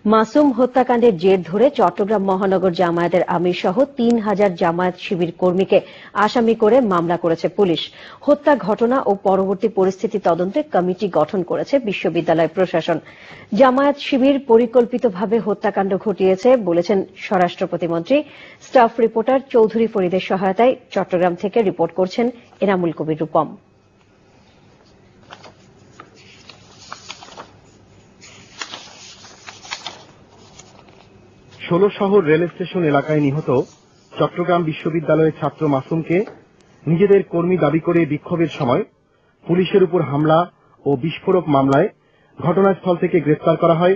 মাসুম হত্যাকাণ্ডের জের ধরে চট্টগ্রাম মহানগর জামায়াতের আমির সহ ৩,০০০ জামায়াত শিবির কর্মীকে আসামি করে মামলা করেছে পুলিশ। হত্যা ঘটনা ও পরবর্তী পরিস্থিতি তদন্তে কমিটি গঠন করেছে বিশ্ববিদ্যালয় প্রশাসন। জামায়াত শিবির পরিকল্পিতভাবে হত্যাকাণ্ড ঘটিয়েছে বলেছেন স্বরাষ্ট্র প্রতিমন্ত্রী। স্টাফ রিপোর্টার চৌধুরী ফরিদের সহায়তায় চট্টগ্রাম থেকে রিপোর্ট করছেন এনামুল কবির রূপম। ষোলশহর রেল স্টেশন এলাকায় নিহত চট্টগ্রাম বিশ্ববিদ্যালয়ের ছাত্র মাসুমকে নিজেদের কর্মী দাবি করে বিক্ষোভের সময় পুলিশের উপর হামলা ও বিস্ফোরক মামলায় ঘটনাস্থল থেকে গ্রেফতার করা হয়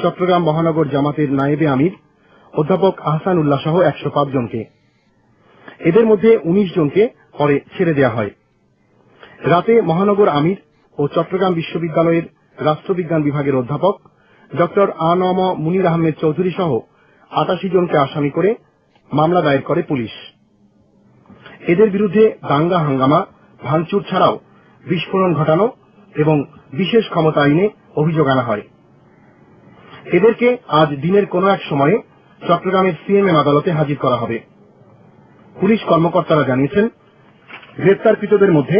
চট্টগ্রাম মহানগর জামাতের নায়েবে আমির অধ্যাপক আহসান উল্লাহ সহ ১০৫ জনকে। এদের মধ্যে ১৯ জনকে পরে ছেড়ে দেওয়া হয়। রাতে মহানগর আমির ও চট্টগ্রাম বিশ্ববিদ্যালয়ের রাষ্ট্রবিজ্ঞান বিভাগের অধ্যাপক ডক্টর আ.ন.ম মুনির আহমেদ চৌধুরী সহ ৮৮ জনকে আসামি করে মামলা দায়ের করে পুলিশ। এদের বিরুদ্ধে দাঙ্গা হাঙ্গামা, ভাঙচুর ছাড়াও বিস্ফোরণ ঘটানো এবং বিশেষ ক্ষমতা আইনে অভিযোগ আনা হয়। এদেরকে আজ দিনের কোনো এক সময়ে চট্টগ্রামের সিএমএম আদালতে হাজির করা হবে। পুলিশ কর্মকর্তারা জানিয়েছেন, গ্রেপ্তারকৃতদের মধ্যে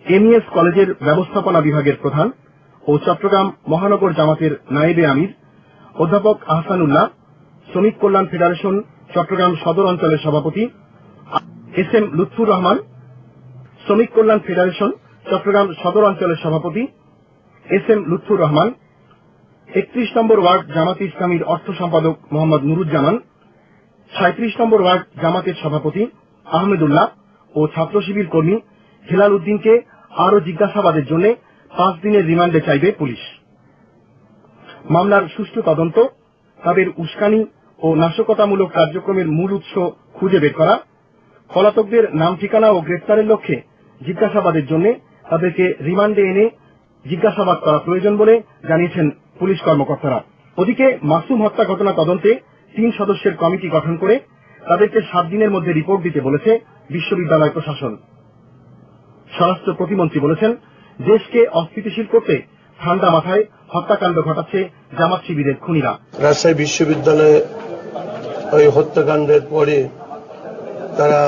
এমইএস কলেজের ব্যবস্থাপনা বিভাগের প্রধান ও চট্টগ্রাম মহানগর জামাতের নায়েবে আমির অধ্যাপক আহসান উল্লাহ, শ্রমিক কল্যাণ ফেডারেশন চট্টগ্রাম সদর অঞ্চলের সভাপতি এস এম লুৎফুর রহমান, শ্রমিক কল্যাণ ফেডারেশন চট্টগ্রাম সদর অঞ্চলের সভাপতি এস এম লুৎফুর রহমান, ৩১ নম্বর ওয়ার্ড জামাতে ইসলামীর অর্থ সম্পাদক মোহাম্মদ নুরুজ্জামান, ৩৭ নম্বর ওয়ার্ড জামাতের সভাপতি আহমেদুল্লাহ ও ছাত্র শিবির কর্মী হেলাল উদ্দিনকে আরও জিজ্ঞাসাবাদের জন্য ৫ দিনের রিমান্ডে চাইবে পুলিশ। মামলার সুষ্ঠু তদন্ত, তাদের উস্কানি ও নাশকতামূলক কার্যক্রমের মূল উৎস খুঁজে বের করা, পলাতকদের নাম ঠিকানা ও গ্রেফতারের লক্ষ্যে জিজ্ঞাসাবাদের জন্য তাদেরকে রিমান্ডে এনে জিজ্ঞাসাবাদ করা প্রয়োজন বলে জানিয়েছেন পুলিশ কর্মকর্তারা। ওদিকে মাসুম হত্যা ঘটনা তদন্তে ৩ সদস্যের কমিটি গঠন করে তাদেরকে ৭ দিনের মধ্যে রিপোর্ট দিতে বলেছে বিশ্ববিদ্যালয় প্রশাসন। স্বরাষ্ট্র প্রতিমন্ত্রী বলেছেন, দেশকে অস্থিতিশীল করতে ঠান্ডা মাথায় হত্যাকাণ্ড ঘটাচ্ছে জামাত শিবিরের খুনিরা। রাজশাহী বিশ্ববিদ্যালয়ে ওই হত্যাকাণ্ডের পরে তারা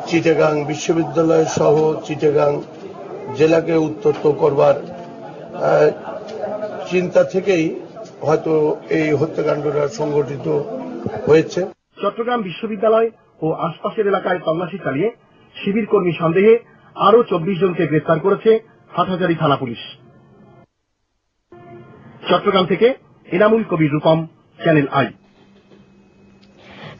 চিটাগাং বিশ্ববিদ্যালয় সহ চিটাগাং জেলাকে উত্তপ্ত করবার চিন্তা থেকেই হয়তো এই হত্যাকাণ্ডটা সংঘটিত হয়েছে। চট্টগ্রাম বিশ্ববিদ্যালয় ও আশপাশের এলাকায় তল্লাশি চালিয়ে শিবির কর্মী সন্দেহে আরও ২৪ জনকে গ্রেফতার করেছে হাটহাজারী থানা পুলিশ। চট্টগ্রাম থেকে এনামুল কবির রূপম, চ্যানেল আই।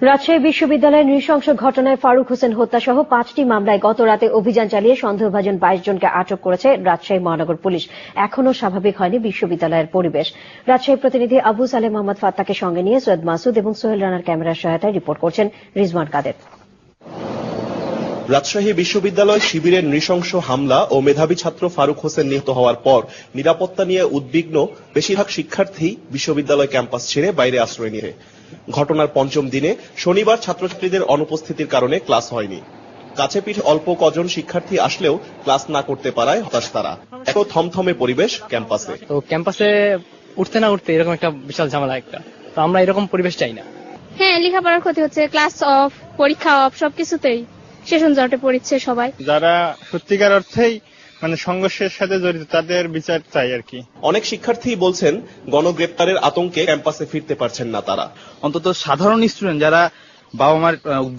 রাজশাহী বিশ্ববিদ্যালয়ের নৃশংস ঘটনায় ফারুক হোসেন হত্যা সহ ৫টি মামলায় গত রাতে অভিযান চালিয়ে সন্দেহভাজন ২২ জনকে আটক করেছে রাজশাহী মহানগর পুলিশ। এখনও স্বাভাবিক হয়নি বিশ্ববিদ্যালয়ের পরিবেশ। রাজশাহী প্রতিনিধি আবু সালেহ মোহাম্মদ ফাত্তাকে সঙ্গে নিয়ে সৈয়দ মাসুদ এবং সোহেল রানার ক্যামেরার সহায়তায় রিপোর্ট করছেন রিজওয়ান কাদের। রাজশাহী বিশ্ববিদ্যালয় শিবিরের নৃশংস হামলা ও মেধাবী ছাত্র ফারুক হোসেন নিহত হওয়ার পর নিরাপত্তা নিয়ে উদ্বিগ্ন বেশিরভাগ শিক্ষার্থী বিশ্ববিদ্যালয় ক্যাম্পাস ছেড়ে বাইরে আশ্রয় নিয়ে। ঘটনার পঞ্চম দিনে শনিবার ছাত্রছাত্রীদের অনুপস্থিতির কারণে ক্লাস হয়নি। কাছে পিঠে অল্প কজন শিক্ষার্থী আসলেও ক্লাস না করতে পারায় হতাশ তারা। এত থমথমে পরিবেশ ক্যাম্পাসে। তো ক্যাম্পাসে উঠতে না উঠতে এরকম একটা বিশাল ঝামেলা একটা, তো আমরা এরকম পরিবেশ চাই না। হ্যাঁ, লেখাপড়ার ক্ষতি হচ্ছে, ক্লাস অফ, পরীক্ষা অফ, সবকিছুতেই সেশন জটে পড়ছে সবাই। যারা সত্যিকার অর্থেই সংঘর্ষের সাথে জড়িত তাদের বিচার চাই আর কি। অনেক শিক্ষার্থী বলছেন গণগ্রেপ্তারের আতঙ্কে ক্যাম্পাসে ফিরতে পারছেন না তারা। অন্তত সাধারণ স্টুডেন্ট যারা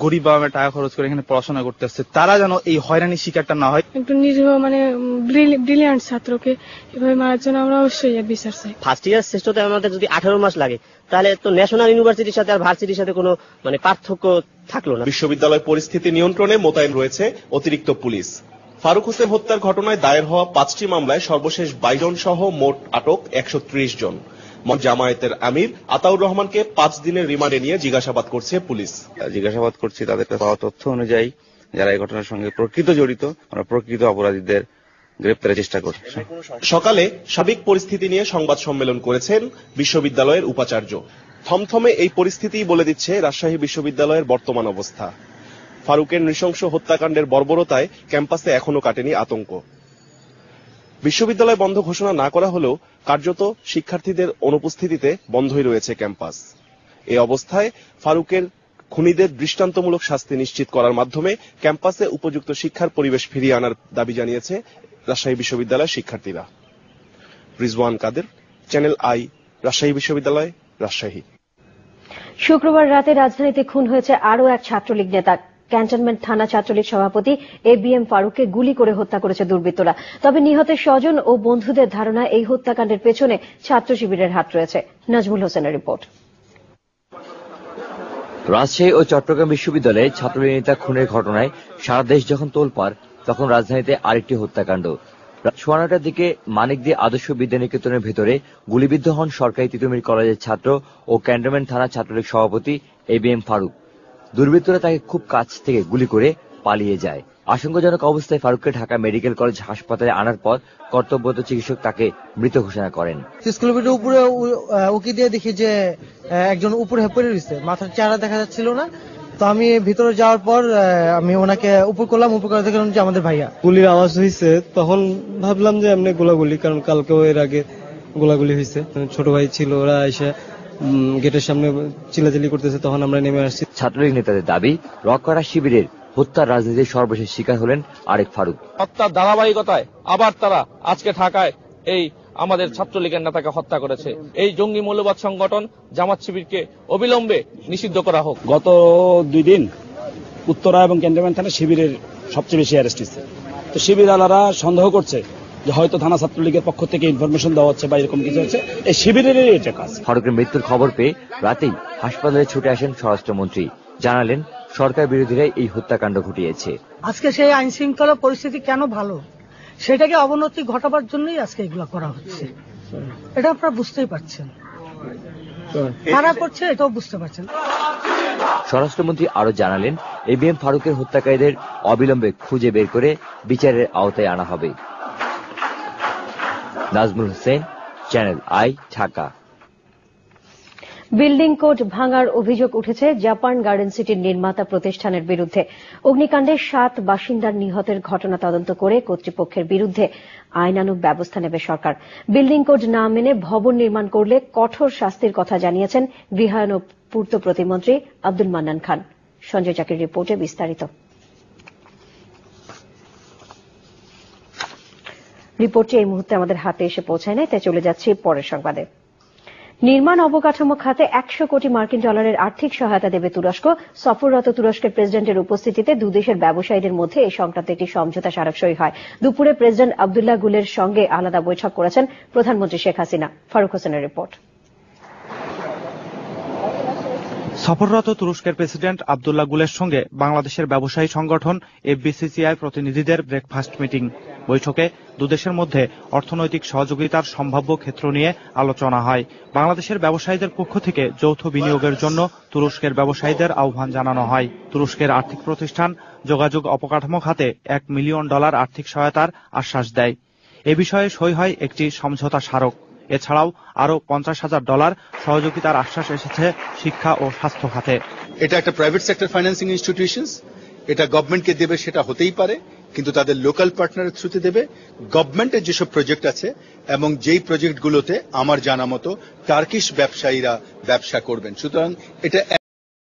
গরিব বাবা মার টাকা খরচ করে এখানে পড়াশোনা করতে আসছে তারা যেন এই হয়রানির শিকারটা না হয়। একটু নিরীহ ব্রিলিয়ান্ট ছাত্রকে এভাবে মারার জন্য আমরা অবশ্যই বিচার চাই। ফার্স্ট ইয়ার শেষ হতে আমাদের যদি 18 মাস লাগে তাহলে তো ন্যাশনাল ইউনিভার্সিটির সাথে আর ভার্সিটির সাথে কোনো পার্থক্য থাকলো না। বিশ্ববিদ্যালয় পরিস্থিতি নিয়ন্ত্রণে মোতায়েন রয়েছে অতিরিক্ত পুলিশ। ফারুক হোসেন হত্যার ঘটনায় দায়ের হওয়া 5টি মামলায় সর্বশেষ 22 জন সহ মোট আটক 130 জন। জামায়াতের আমির আতাউর রহমানকে 5 দিনের রিমান্ডে নিয়ে জিজ্ঞাসাবাদ করছে পুলিশ। জিজ্ঞাসাবাদ করছি তাদের পাওয়া তথ্য অনুযায়ী যারা এই ঘটনার সঙ্গে প্রকৃত জড়িত, আমরা প্রকৃত অপরাধীদের গ্রেপ্তারের চেষ্টা করছি। সকালে সার্বিক পরিস্থিতি নিয়ে সংবাদ সম্মেলন করেছেন বিশ্ববিদ্যালয়ের উপাচার্য। থমথমে এই পরিস্থিতি বলে দিচ্ছে রাজশাহী বিশ্ববিদ্যালয়ের বর্তমান অবস্থা। ফারুকের নৃশংস হত্যাকাণ্ডের বর্বরতায় ক্যাম্পাসে এখনো কাটেনি আতঙ্ক। বিশ্ববিদ্যালয় বন্ধ ঘোষণা না করা হলেও কার্যত শিক্ষার্থীদের অনুপস্থিতিতে বন্ধই রয়েছে ক্যাম্পাস। এই অবস্থায় ফারুকের খুনিদের দৃষ্টান্তমূলক শাস্তি নিশ্চিত করার মাধ্যমে ক্যাম্পাসে উপযুক্ত শিক্ষার পরিবেশ ফিরিয়ে আনার দাবি জানিয়েছে রাজশাহী বিশ্ববিদ্যালয়ের শিক্ষার্থীরা। রিজওয়ান কাদের, চ্যানেল আই, রাজশাহী বিশ্ববিদ্যালয়, রাজশাহী। শুক্রবার রাতে রাজধানীতে খুন হয়েছে আরও এক ছাত্রলীগ নেতা। ক্যান্টনমেন্ট থানা ছাত্রলীগ সভাপতি ABM ফারুককে গুলি করে হত্যা করেছে দুর্বৃত্তরা। তবে নিহতের স্বজন ও বন্ধুদের ধারণা এই হত্যাকাণ্ডের পেছনে ছাত্র শিবিরের হাত রয়েছে। নাজমুল হোসেনের রিপোর্ট। রাজশাহী ও চট্টগ্রাম বিশ্ববিদ্যালয়ে ছাত্রলীগ নেতা খুনের ঘটনায় সারা দেশ যখন তোলপাড়, তখন রাজধানীতে আরেকটি হত্যাকাণ্ড। রাত 9:15টার দিকে মানিকদি আদর্শ বিদ্যানিকেতনের ভেতরে গুলিবিদ্ধ হন সরকারি তিতুমির কলেজের ছাত্র ও ক্যান্টনমেন্ট থানা ছাত্রলীগ সভাপতি ABM ফারুক। দুর্বৃত্তরা তাকে খুব কাছ থেকে গুলি করে পালিয়ে যায়। আশঙ্কাজনক অবস্থায় ফারুককে ঢাকা মেডিকেল কলেজ হাসপাতালে আনার পর কর্তব্যরত চিকিৎসক তাকে মৃত ঘোষণা করেন। স্কুলের উপরে উকি দিয়ে দেখি যে একজন উপরে পড়ে রয়েছে, মাথার চেহারা দেখা যাচ্ছিল না। তো আমি ভিতরে যাওয়ার পর আমি ওনাকে উপর করলাম, উপর করে দেখলাম যে আমাদের ভাইয়া। গুলির আওয়াজ হয়েছে, তখন ভাবলাম যে এমনি গোলাগুলি, কারণ কালকেও এর আগে গোলাগুলি হয়েছে। ছোট ভাই ছিল, ওরা এসে গেটের সামনে চিল্লাচিল্লি করতেছে, তখন আমরা নেমে আসছি। ছাত্রলীগ নেতাদের দাবি, রক-করা শিবিরের হত্যার রাজনীতির সর্বশেষ শিকার হলেন আরেক ফারুক। হত্যার ধারাবাহিকতায় আবার তারা আজকে ঢাকায় এই আমাদের ছাত্রলীগের নেতাকে হত্যা করেছে। এই জঙ্গি মৌলবাদ সংগঠন জামাত শিবিরকে অবিলম্বে নিষিদ্ধ করা হোক। গত 2 দিন উত্তরা এবং ক্যান্টনমেন্ট থানা শিবিরের সবচেয়ে বেশি অ্যারেস্ট হয়েছে। তো শিবির আলারা সন্দেহ করছে যে হয়তো থানা ছাত্রলীগের পক্ষ থেকে ইনফরমেশন দেওয়া হচ্ছে বা এরকম কিছু হচ্ছে। এই শিবিরেরই এটা কাজ। ফারুকের মৃত্যুর খবর পেয়ে রাতেই হাসপাতালে ছুটে আসেন স্বরাষ্ট্রমন্ত্রী। জানালেন সরকার বিরোধীরাই এই হত্যাকাণ্ড ঘটিয়েছে। আজকে সেই আইন শৃঙ্খলা পরিস্থিতি কেন ভালো, সেটাকে অবনতি ঘটাবার জন্যই আজকে এগুলো করা হচ্ছে। এটা আপনারা বুঝতেই পারছেন, কারা করছে এটাও বুঝতে পারছেন। স্বরাষ্ট্রমন্ত্রী আরো জানালেন, ABM ফারুকের হত্যাকারীদের অবিলম্বে খুঁজে বের করে বিচারের আওতায় আনা হবে। Nazmul Hossain, channel I, Dhaka. Building code ভাঙার অভিযোগ উঠেছে জাপান গার্ডেন সিটির নির্মাতা প্রতিষ্ঠানের বিরুদ্ধে। অগ্নিকাণ্ডে 7 বাসিন্দার নিহতের ঘটনা তদন্ত করে কর্তৃপক্ষের বিরুদ্ধে আইনানুগ ব্যবস্থা নেবে সরকার। বিল্ডিং কোড না মেনে ভবন নির্মাণ করলে কঠোর শাস্তির কথা জানিয়েছেন গৃহায়ন ও পূর্ত প্রতিমন্ত্রী আব্দুল মান্নান খান। সঞ্জয় চাকির রিপোর্টে বিস্তারিত। রিপোর্টটি এই মুহূর্তে আমাদের হাতে এসে পৌঁছায় নাই, তাই চলে যাচ্ছি পরের সংবাদে। নির্মাণ অবকাঠামো খাতে 100 কোটি মার্কিন ডলারের আর্থিক সহায়তা দেবে তুরস্ক। সফররত তুরস্কের প্রেসিডেন্টের উপস্থিতিতে দুদেশের ব্যবসায়ীদের মধ্যে এই সংক্রান্ত একটি সমঝোতা স্মারক সই হয়। দুপুরে প্রেসিডেন্ট আব্দুল্লাহ গুলের সঙ্গে আলাদা বৈঠক করেছেন প্রধানমন্ত্রী শেখ হাসিনা। ফারুক হোসেনের রিপোর্ট। সফররত তুরস্কের প্রেসিডেন্ট আব্দুল্লাহ গুলের সঙ্গে বাংলাদেশের ব্যবসায়ী সংগঠন FBCCI প্রতিনিধিদের ব্রেকফাস্ট মিটিং। বৈঠকে দুদেশের মধ্যে অর্থনৈতিক সহযোগিতার সম্ভাব্য ক্ষেত্র নিয়ে আলোচনা হয়। বাংলাদেশের ব্যবসায়ীদের পক্ষ থেকে যৌথ বিনিয়োগের জন্য তুরস্কের ব্যবসায়ীদের আহ্বান জানানো হয়। তুরস্কের আর্থিক প্রতিষ্ঠান যোগাযোগ অবকাঠামো খাতে $1 মিলিয়ন আর্থিক সহায়তার আশ্বাস দেয়। এ বিষয়ে সই হয় একটি সমঝোতা স্মারক। এছাড়াও আরো $50,000 সহযোগিতার আশ্বাস এসেছে শিক্ষা ও স্বাস্থ্য খাতে। এটা একটা প্রাইভেট সেক্টর ফাইন্যান্সিং ইনস্টিটিউশনস, এটা গভর্নমেন্টকে দেবে সেটা হতেই পারে, কিন্তু তাদের লোকাল পার্টনারের থ্রুতে দেবে। গভর্নমেন্টের যেসব প্রজেক্ট আছে এবং যেই প্রজেক্টগুলোতে আমার জানা মতো টার্কিশ ব্যবসায়ীরা ব্যবসা করবেন, সুতরাং এটা